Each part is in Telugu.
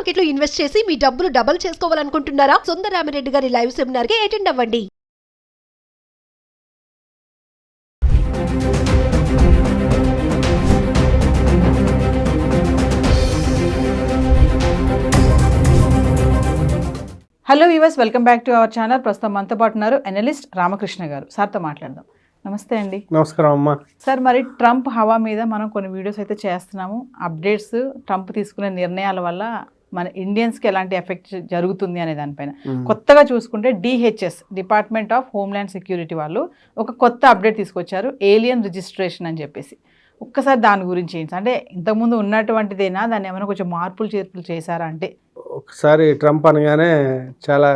మార్కెట్ లో ఇన్వెస్ట్ చేసి మీ డబ్బులు డబుల్ చేసుకోవాలనుకుంటున్నారా? సుందరరామిరెడ్డి గారి లైవ్ సెమినార్ కి అటెండ్ అవ్వండి. Hello viewers, welcome back to our channel. ప్రస్తుతం మనతో పాటు ఉన్నారు అనలిస్ట్ రామకృష్ణ గారు. సార్తో మాట్లాడదాం. నమస్తే అండి. నమస్కారం అమ్మా. సార్, మరి ట్రంప్ హవా మీద మనం కొన్ని వీడియోస్ అయితే చేస్తున్నాము. అప్డేట్స్, ట్రంప్ తీసుకునే నిర్ణయాల వల్ల మన ఇండియన్స్కి ఎలాంటి ఎఫెక్ట్ జరుగుతుంది అనే దానిపైన కొత్తగా చూసుకుంటే DHS, department of homeland security వాళ్ళు ఒక కొత్త అప్డేట్ తీసుకొచ్చారు, ఏలియన్ రిజిస్ట్రేషన్ అని చెప్పేసి. ఒక్కసారి దాని గురించి ఏంటి, అంటే ఇంతకుముందు ఉన్నటువంటిదేనా, దాన్ని ఏమైనా కొంచెం మార్పులు చేర్పులు చేశారా? అంటే ఒకసారి ట్రంప్ అనగానే చాలా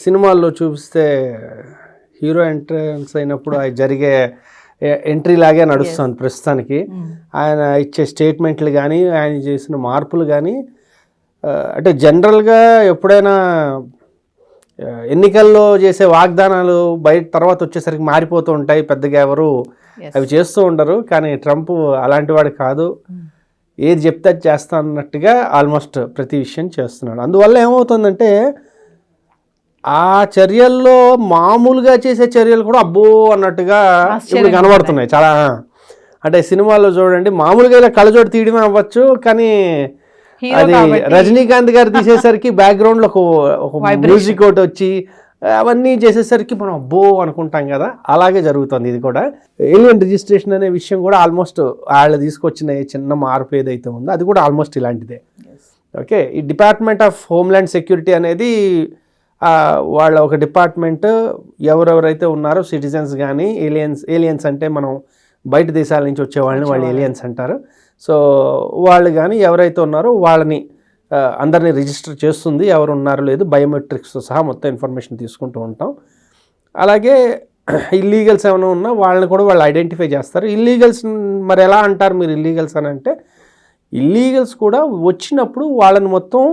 సినిమాల్లో చూపిస్తే హీరో ఎంట్రన్స్ అయినప్పుడు అది జరిగే ఎంట్రీ లాగే నడుస్తుంది ప్రస్తుతానికి. ఆయన ఇచ్చే స్టేట్మెంట్లు కానీ, ఆయన చేసిన మార్పులు కానీ, అంటే జనరల్గా ఎప్పుడైనా ఎన్నికల్లో చేసే వాగ్దానాలు బయట తర్వాత వచ్చేసరికి మారిపోతూ ఉంటాయి, పెద్దగా ఎవరు అవి చేస్తూ ఉండరు. కానీ ట్రంప్ అలాంటి వాడు కాదు, ఏది చెప్తే అది చేస్తా అన్నట్టుగా ఆల్మోస్ట్ ప్రతి విషయం చేస్తున్నాడు. అందువల్ల ఏమవుతుందంటే ఆ చర్యల్లో మామూలుగా చేసే చర్యలు కూడా అబ్బో అన్నట్టుగా ఇప్పుడు కనబడుతున్నాయి చాలా. అంటే సినిమాలో చూడండి, మామూలుగా ఇలా కళ్ళజోడు తీయడమే అవ్వచ్చు, కానీ అది రజనీకాంత్ గారు తీసేసరికి బ్యాక్గ్రౌండ్లో ఒక మ్యూజిక్ ఒకటి వచ్చి అవన్నీ చేసేసరికి మనం అబ్బో అనుకుంటాం కదా, అలాగే జరుగుతుంది ఇది కూడా. ఏలియన్ రిజిస్ట్రేషన్ అనే విషయం కూడా ఆల్మోస్ట్ వాళ్ళు తీసుకొచ్చిన చిన్న మార్పు ఏదైతే ఉందో అది కూడా ఆల్మోస్ట్ ఇలాంటిదే. ఓకే, ఈ డిపార్ట్మెంట్ ఆఫ్ హోమ్ల్యాండ్ సెక్యూరిటీ అనేది వాళ్ళ ఒక డిపార్ట్మెంట్. ఎవరెవరైతే ఉన్నారో సిటిజన్స్ కానీ, ఏలియన్స్ అంటే మనం బయట దేశాల నుంచి వచ్చే వాళ్ళని వాళ్ళు ఏలియన్స్ అంటారు. సో వాళ్ళు కానీ ఎవరైతే ఉన్నారో వాళ్ళని అందరినీ రిజిస్టర్ చేస్తుంది, ఎవరు ఉన్నారో లేదు, బయోమెట్రిక్స్తో సహా మొత్తం ఇన్ఫర్మేషన్ తీసుకుంటూ ఉంటాం. అలాగే ఇల్లీగల్స్ ఏమైనా ఉన్నా వాళ్ళని కూడా వాళ్ళు ఐడెంటిఫై చేస్తారు. ఇల్లీగల్స్ మరి ఎలా అంటారు మీరు ఇల్లీగల్స్ అని అంటే, ఇల్లీగల్స్ కూడా వచ్చినప్పుడు వాళ్ళని మొత్తం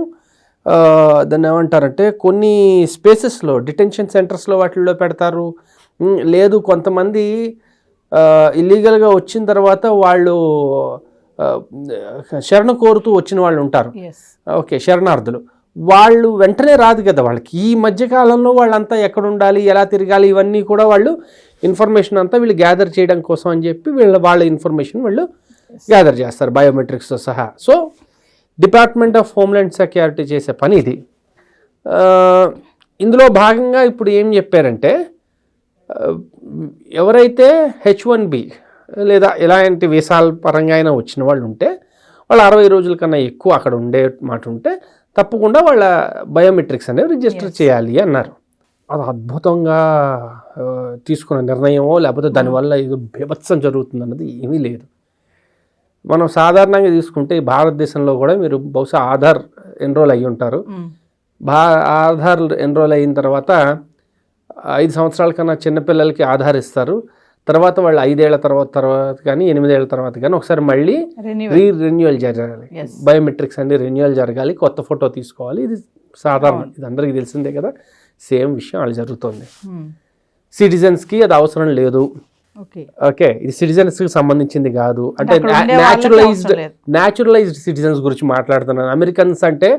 దాన్ని ఏమంటారంటే కొన్ని స్పేసెస్లో, డిటెన్షన్ సెంటర్స్లో వాటిల్లో పెడతారు. లేదు, కొంతమంది ఇల్లీగల్గా వచ్చిన తర్వాత వాళ్ళు శరణ కోరుతూ వచ్చిన వాళ్ళు ఉంటారు. ఓకే, శరణార్థులు. వాళ్ళు వెంటనే రాదు కదా వాళ్ళకి. ఈ మధ్యకాలంలో వాళ్ళంతా ఎక్కడ ఉండాలి, ఎలా తిరగాలి, ఇవన్నీ కూడా వాళ్ళు ఇన్ఫర్మేషన్ అంతా వీళ్ళు గ్యాదర్ చేయడం కోసం అని చెప్పి వాళ్ళ ఇన్ఫర్మేషన్ వాళ్ళు గ్యాదర్ చేస్తారు బయోమెట్రిక్స్తో సహా. So department of homeland security చేసే పని ఇది. ఇందులో భాగంగా ఇప్పుడు ఏం చెప్పారంటే, ఎవరైతే H1B లేదా ఎలాంటి వీసాల పరంగా అయినా వచ్చిన వాళ్ళు ఉంటే, వాళ్ళు 60 రోజుల కన్నా ఎక్కువ అక్కడ ఉండే మాట ఉంటే తప్పకుండా వాళ్ళ బయోమెట్రిక్స్ అనేవి రిజిస్టర్ చేయాలి అన్నారు. అది అద్భుతంగా తీసుకున్న నిర్ణయమో లేకపోతే దానివల్ల ఏదో బీభత్సం జరుగుతుంది అన్నది ఏమీ లేదు. మనం సాధారణంగా తీసుకుంటే భారతదేశంలో కూడా మీరు బహుశా ఆధార్ ఎన్రోల్ అయ్యి ఉంటారు. ఆధార్ ఎన్రోల్ అయిన తర్వాత 5 సంవత్సరాల కన్నా చిన్నపిల్లలకి ఆధార్ ఇస్తారు. తర్వాత వాళ్ళు 5 ఏళ్ల తర్వాత కానీ 8 ఏళ్ల తర్వాత కానీ ఒకసారి మళ్ళీ రెన్యువల్ జరగాలి. బయోమెట్రిక్స్ అన్ని రెన్యువల్ జరగాలి, కొత్త ఫోటో తీసుకోవాలి. ఇది సాధారణ, ఇది అందరికీ తెలిసిందే కదా. సేమ్ విషయం వాళ్ళు జరుగుతుంది. సిటిజన్స్కి అది అవసరం లేదు. ఓకే, ఇది సిటిజన్స్కి సంబంధించింది కాదు. అంటే న్యాచురలైజ్డ్ సిటిజన్స్ గురించి మాట్లాడుతున్నాను. అమెరికన్స్ అంటే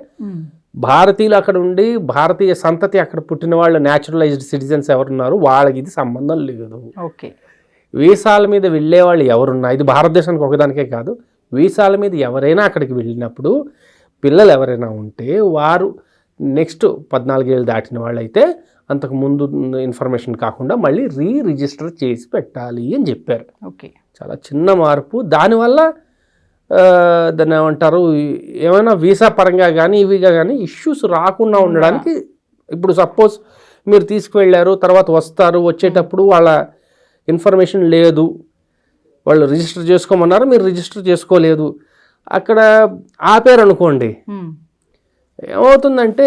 భారతీయులు అక్కడ ఉండి భారతీయ సంతతి అక్కడ పుట్టిన వాళ్ళు న్యాచురలైజ్డ్ సిటిజన్స్ ఎవరున్నారు, వాళ్ళకి ఇది సంబంధం లేదు. ఓకే, వీసాల మీద వెళ్ళే వాళ్ళు ఎవరున్నా, ఇది భారతదేశానికి ఒకదానికే కాదు, వీసాల మీద ఎవరైనా అక్కడికి వెళ్ళినప్పుడు పిల్లలు ఎవరైనా ఉంటే వారు నెక్స్ట్ 14 ఏళ్ళు దాటిన వాళ్ళైతే అంతకు ముందు ఇన్ఫర్మేషన్ కాకుండా మళ్ళీ రిజిస్టర్ చేసి పెట్టాలి అని చెప్పారు. ఓకే, చాలా చిన్న మార్పు. దానివల్ల దాన్ని ఏమంటారు, ఏమైనా వీసా పరంగా కానీ ఇవిగా కానీ ఇష్యూస్ రాకుండా ఉండడానికి. ఇప్పుడు సపోజ్ మీరు తీసుకువెళ్ళారు, తర్వాత వస్తారు, వచ్చేటప్పుడు వాళ్ళ ఇన్ఫర్మేషన్ లేదు, వాళ్ళు రిజిస్టర్ చేసుకోమన్నారు, మీరు రిజిస్టర్ చేసుకోలేదు, అక్కడ ఆపారు అనుకోండి, ఏమవుతుందంటే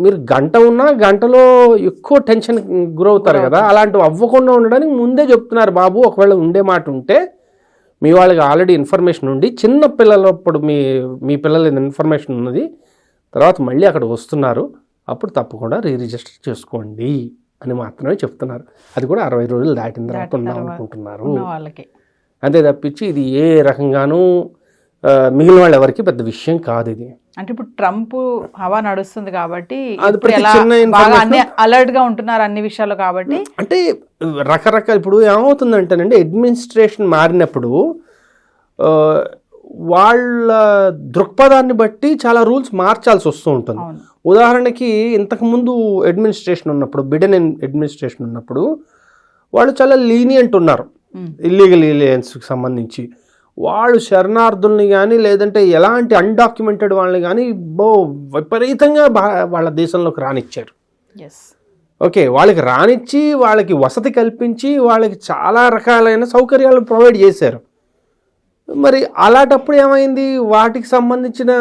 మీరు గంట ఉన్నా గంటలో ఎక్కువ టెన్షన్ గురవుతారు కదా. అలాంటివి అవ్వకుండా ఉండడానికి ముందే చెప్తున్నారు, బాబు ఒకవేళ ఉండే మాట ఉంటే మీ వాళ్ళకి ఆల్రెడీ ఇన్ఫర్మేషన్ ఉండి, చిన్న పిల్లలప్పుడు మీ పిల్లల ఇన్ఫర్మేషన్ ఉన్నది, తర్వాత మళ్ళీ అక్కడ వస్తున్నారు, అప్పుడు తప్పకుండా రిజిస్టర్ చేసుకోండి అని మాత్రమే చెప్తున్నారు. అది కూడా 60 రోజులు దాటిన తర్వాత ఉందాం అనుకుంటున్నారు. అంతే తప్పించి ఇది ఏ రకంగానూ మిగిలిన వాళ్ళు ఎవరికి పెద్ద విషయం కాదు ఇది. అంటే ఇప్పుడు ట్రంప్ హవా నడుస్తుంది కాబట్టి అది ఇప్పుడు ప్రతి ఎలా చిన్న బాగా information- అన్ని అలర్ట్ గా ఉంటున్నారు అన్ని విషయాలు కాబట్టి. అంటే రకరకాల ఇప్పుడు ఏమవుతుందంటేనండి, అడ్మినిస్ట్రేషన్ మారినప్పుడు వాళ్ళ దృక్పథాన్ని బట్టి చాలా రూల్స్ మార్చాల్సి వస్తూ ఉంటుంది. అవును. ఉదాహరణకి ఇంతకుముందు అడ్మినిస్ట్రేషన్ ఉన్నప్పుడు, బిడెన్ అడ్మినిస్ట్రేషన్ ఉన్నప్పుడు వాళ్ళు చాలా లీనియంట్ ఉన్నారు ఇల్లీగల్ ఏలియన్స్కి సంబంధించి. వాళ్ళు శరణార్థుల్ని కానీ లేదంటే ఎలాంటి అన్డాక్యుమెంటెడ్ వాళ్ళని కానీ విపరీతంగా వాళ్ళ దేశంలోకి రానిచ్చారు. ఎస్. ఓకే, వాళ్ళకి రానిచ్చి వాళ్ళకి వసతి కల్పించి వాళ్ళకి చాలా రకాలైన సౌకర్యాలు ప్రొవైడ్ చేశారు. మరి అలాంటప్పుడు ఏమైంది, వాటికి సంబంధించిన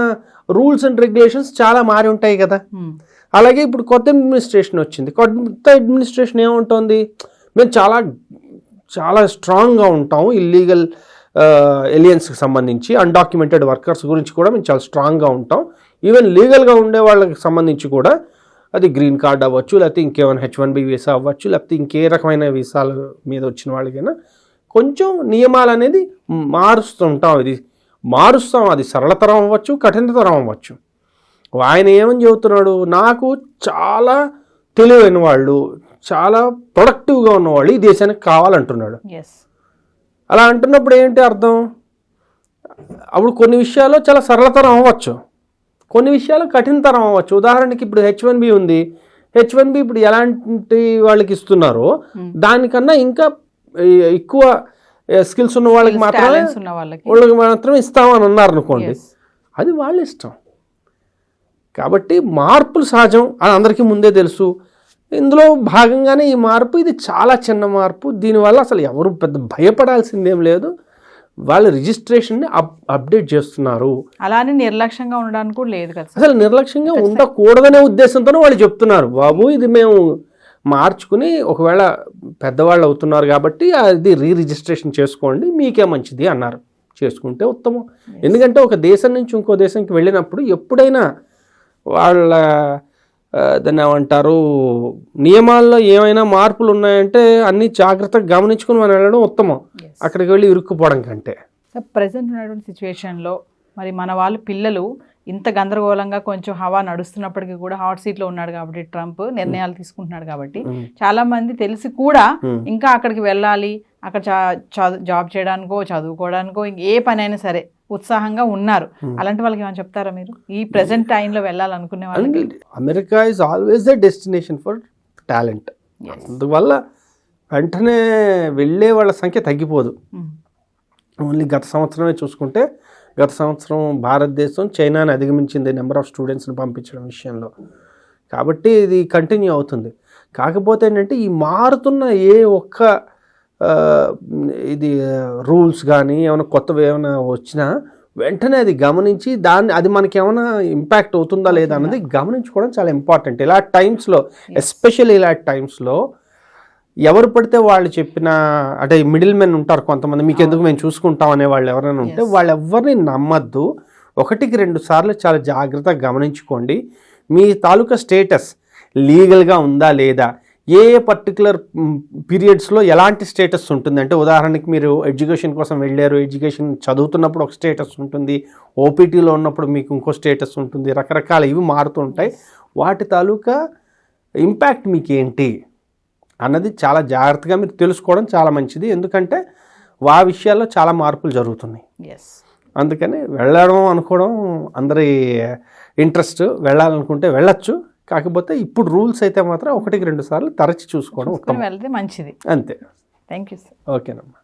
రూల్స్ అండ్ రెగ్యులేషన్స్ చాలా మారి ఉంటాయి కదా. అలాగే ఇప్పుడు కొత్త అడ్మినిస్ట్రేషన్ వచ్చింది. కొత్త అడ్మినిస్ట్రేషన్ ఏముంటుంది, మేము చాలా చాలా స్ట్రాంగ్గా ఉంటాము ఇల్లీగల్ ఎలియన్స్కి సంబంధించి, అన్డాక్యుమెంటెడ్ వర్కర్స్ గురించి కూడా మేము చాలా స్ట్రాంగ్గా ఉంటాం. ఈవెన్ లీగల్గా ఉండే వాళ్ళకి సంబంధించి కూడా, అది గ్రీన్ కార్డ్ అవ్వచ్చు, లేకపోతే ఇంకేమైనా H1B వీసా అవ్వచ్చు, లేకపోతే ఇంకే రకమైన వీసాల మీద వచ్చిన వాళ్ళకైనా కొంచెం నియమాలు అనేది మారుస్తుంటాం. మారుస్తాం, అది సరళతరం అవ్వచ్చు, కఠినతరం అవ్వచ్చు. ఆయన ఏమని చెబుతున్నాడు, నాకు చాలా తెలివైన వాళ్ళు, చాలా ప్రొడక్టివ్గా ఉన్నవాళ్ళు ఈ దేశానికి కావాలంటున్నాడు. అలా అంటున్నప్పుడు ఏంటి అర్థం, అప్పుడు కొన్ని విషయాల్లో చాలా సరళతరం అవ్వచ్చు, కొన్ని విషయాలు కఠినతరం అవ్వచ్చు. ఉదాహరణకి ఇప్పుడు H1B ఉంది. H1B ఇప్పుడు ఎలాంటి వాళ్ళకి ఇస్తున్నారో దానికన్నా ఇంకా ఎక్కువ స్కిల్స్ ఉన్న వాళ్ళకి మాత్రమే ఇస్తామని అన్నారు అనుకోండి, అది వాళ్ళ ఇష్టం. కాబట్టి మార్పులు సహజం అని అందరికీ ముందే తెలుసు. ఇందులో భాగంగానే ఈ మార్పు, ఇది చాలా చిన్న మార్పు. దీనివల్ల అసలు ఎవరు పెద్ద భయపడాల్సిందేం లేదు. వాళ్ళు రిజిస్ట్రేషన్ని అప్డేట్ చేస్తున్నారు. అలానే నిర్లక్ష్యంగా ఉండడానికి కూడా లేదు కదా. అసలు నిర్లక్ష్యంగా ఉండకూడదనే ఉద్దేశంతోనే వాళ్ళు చెప్తున్నారు, బాబు ఇది మేము మార్చుకుని ఒకవేళ పెద్దవాళ్ళు అవుతున్నారు కాబట్టి అది రిజిస్ట్రేషన్ చేసుకోండి, మీకే మంచిది అన్నారు. చేసుకుంటే ఉత్తమం. ఎందుకంటే ఒక దేశం నుంచి ఇంకో దేశంకి వెళ్ళినప్పుడు ఎప్పుడైనా వాళ్ళ దాన్ని ఏమంటారు, నియమాల్లో ఏమైనా మార్పులు ఉన్నాయంటే అన్ని జాగ్రత్తగా గమనించుకుని మనం వెళ్ళడం ఉత్తమం, అక్కడికి వెళ్ళి ఇరుక్కుపోవడం కంటే. ప్రజెంట్ ఉన్నటువంటి సిచ్యువేషన్లో మరి మన వాళ్ళు పిల్లలు ఇంత గందరగోళంగా కొంచెం హవా నడుస్తున్నప్పటికీ కూడా హాట్ సీట్లో ఉన్నాడు కాబట్టి, ట్రంప్ నిర్ణయాలు తీసుకుంటున్నాడు కాబట్టి, చాలా మంది తెలిసి కూడా ఇంకా అక్కడికి వెళ్ళాలి, అక్కడ జాబ్ చేయడానికో చదువుకోవడానికో ఏ పని అయినా సరే ఉత్సాహంగా ఉన్నారు. అలాంటి వాళ్ళకి ఏమైనా చెప్తారా మీరు, ఈ ప్రెసెంట్ టైంలో వెళ్ళాలనుకునే వాళ్ళకి? America is always the destination for talent. అందువల్ల వెంటనే వెళ్ళే వాళ్ళ సంఖ్య తగ్గిపోదు. ఓన్లీ గత సంవత్సరమే చూసుకుంటే, గత సంవత్సరం భారతదేశం చైనాని అధిగమించింది నెంబర్ ఆఫ్ స్టూడెంట్స్ని పంపించడం విషయంలో. కాబట్టి ఇది కంటిన్యూ అవుతుంది. కాకపోతే ఏంటంటే ఈ మారుతున్న ఏ ఒక్క ఇది రూల్స్ కానీ ఏమైనా కొత్తవి ఏమైనా వచ్చినా వెంటనే అది గమనించి అది మనకి ఏమైనా ఇంపాక్ట్ అవుతుందా లేదా అన్నది గమనించుకోవడం చాలా ఇంపార్టెంట్. ఇలాంటి టైమ్స్లో, ఎస్పెషల్లీ ఇలాంటి టైమ్స్లో ఎవరు పడితే వాళ్ళు చెప్పిన, అంటే మిడిల్ మెన్ ఉంటారు కొంతమంది, మీకు ఎందుకు మేము చూసుకుంటాం అనే వాళ్ళు ఎవరైనా ఉంటే వాళ్ళు ఎవరిని నమ్మద్దు. 1-2 సార్లు చాలా జాగ్రత్తగా గమనించుకోండి. మీ తాలూకా స్టేటస్ లీగల్గా ఉందా లేదా, ఏ పర్టికులర్ పీరియడ్స్లో ఎలాంటి స్టేటస్ ఉంటుంది. అంటే ఉదాహరణకి మీరు ఎడ్యుకేషన్ కోసం వెళ్ళారు, ఎడ్యుకేషన్ చదువుతున్నప్పుడు ఒక స్టేటస్ ఉంటుంది, ఓపీటీలో ఉన్నప్పుడు మీకు ఇంకో స్టేటస్ ఉంటుంది, రకరకాల ఇవి మారుతుంటాయి. వాటి తాలూకా ఇంపాక్ట్ మీకు ఏంటి అన్నది చాలా జాగ్రత్తగా మీరు తెలుసుకోవడం చాలా మంచిది. ఎందుకంటే ఆ విషయాల్లో చాలా మార్పులు జరుగుతున్నాయి. అందుకని వెళ్ళడం అనుకోవడం అందరి ఇంట్రెస్ట్, వెళ్ళాలనుకుంటే వెళ్ళచ్చు. కాకపోతే ఇప్పుడు రూల్స్ అయితే మాత్రం 1-2 సార్లు తరచి చూసుకోవడం ఉత్తమం, వెళ్తే మంచిది. అంతే. Thank you sir. ఓకేనమ్మా.